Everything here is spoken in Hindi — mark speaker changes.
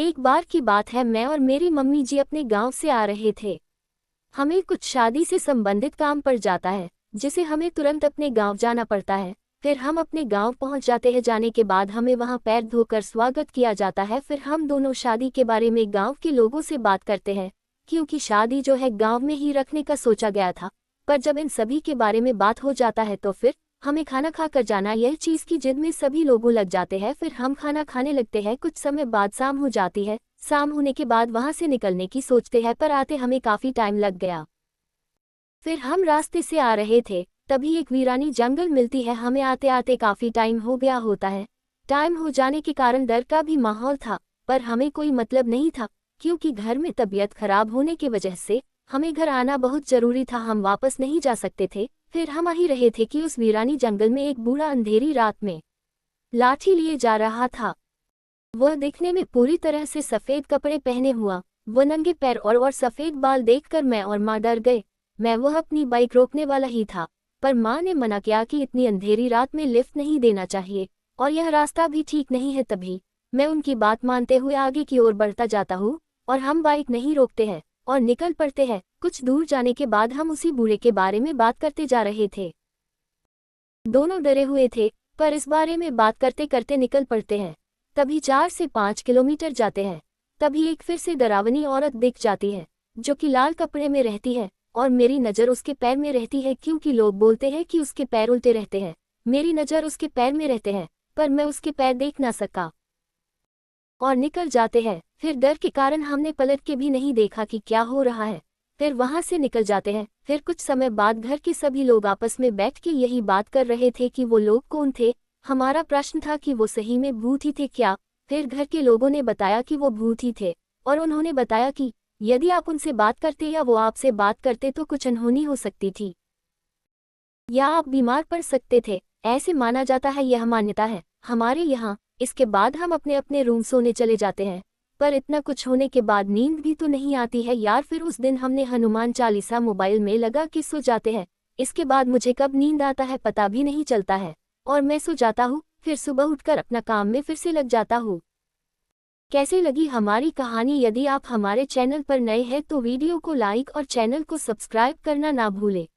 Speaker 1: एक बार की बात है, मैं और मेरी मम्मी जी अपने गांव से आ रहे थे। हमें कुछ शादी से संबंधित काम पड़ जाता है, जिसे हमें तुरंत अपने गांव जाना पड़ता है। फिर हम अपने गांव पहुंच जाते हैं। जाने के बाद हमें वहां पैर धोकर स्वागत किया जाता है। फिर हम दोनों शादी के बारे में गांव के लोगों से बात करते हैं, क्योंकि शादी जो है गांव में ही रखने का सोचा गया था। पर जब इन सभी के बारे में बात हो जाता है तो फिर हमें खाना खाकर जाना, यह चीज़ की जिद में सभी लोगों लग जाते हैं। फिर हम खाना खाने लगते हैं। कुछ समय बाद शाम हो जाती है। शाम होने के बाद वहां से निकलने की सोचते हैं, पर आते हमें काफ़ी टाइम लग गया। फिर हम रास्ते से आ रहे थे, तभी एक वीरानी जंगल मिलती है। हमें आते आते काफ़ी टाइम हो गया होता है। टाइम हो जाने के कारण डर का भी माहौल था, पर हमें कोई मतलब नहीं था, क्योंकि घर में तबीयत खराब होने की वजह से हमें घर आना बहुत ज़रूरी था। हम वापस नहीं जा सकते थे। फिर हम आ ही रहे थे कि उस वीरानी जंगल में एक बूढ़ा अंधेरी रात में लाठी लिए जा रहा था। वह दिखने में पूरी तरह से सफ़ेद कपड़े पहने हुआ, वो नंगे पैर और सफ़ेद बाल देखकर मैं और माँ डर गए। मैं वह अपनी बाइक रोकने वाला ही था, पर माँ ने मना किया कि इतनी अंधेरी रात में लिफ्ट नहीं देना चाहिए, और यह रास्ता भी ठीक नहीं है। तभी मैं उनकी बात मानते हुए आगे की ओर बढ़ता जाता हूँ, और हम बाइक नहीं रोकते हैं और निकल पड़ते हैं। कुछ दूर जाने के बाद हम उसी बूढ़े के बारे में बात करते जा रहे थे। दोनों डरे हुए थे, पर इस बारे में बात करते करते निकल पड़ते हैं। तभी 4 से 5 किलोमीटर जाते हैं, तभी एक फिर से डरावनी औरत दिख जाती है, जो कि लाल कपड़े में रहती है, और मेरी नज़र उसके पैर में रहती है, क्योंकि लोग बोलते हैं कि उसके पैर उल्टे रहते हैं। मेरी नज़र उसके पैर में रहते हैं, पर मैं उसके पैर देख ना सका और निकल जाते हैं। फिर डर के कारण हमने पलट के भी नहीं देखा कि क्या हो रहा है। फिर वहां से निकल जाते हैं। फिर कुछ समय बाद घर के सभी लोग आपस में बैठ के यही बात कर रहे थे कि वो लोग कौन थे। हमारा प्रश्न था कि वो सही में भूत ही थे क्या। फिर घर के लोगों ने बताया कि वो भूत ही थे, और उन्होंने बताया कि यदि आप उनसे बात करते या वो आपसे बात करते तो कुछ अनहोनी हो सकती थी, या आप बीमार पड़ सकते थे। ऐसे माना जाता है, यह मान्यता है हमारे यहाँ। इसके बाद हम अपने अपने रूम सोने चले जाते हैं। पर इतना कुछ होने के बाद नींद भी तो नहीं आती है यार। फिर उस दिन हमने हनुमान चालीसा मोबाइल में लगा के सो जाते हैं। इसके बाद मुझे कब नींद आता है पता भी नहीं चलता है, और मैं सो जाता हूँ। फिर सुबह उठकर अपना काम में फिर से लग जाता हूँ। कैसे लगी हमारी कहानी? यदि आप हमारे चैनल पर नए हैं तो वीडियो को लाइक और चैनल को सब्सक्राइब करना ना भूलें।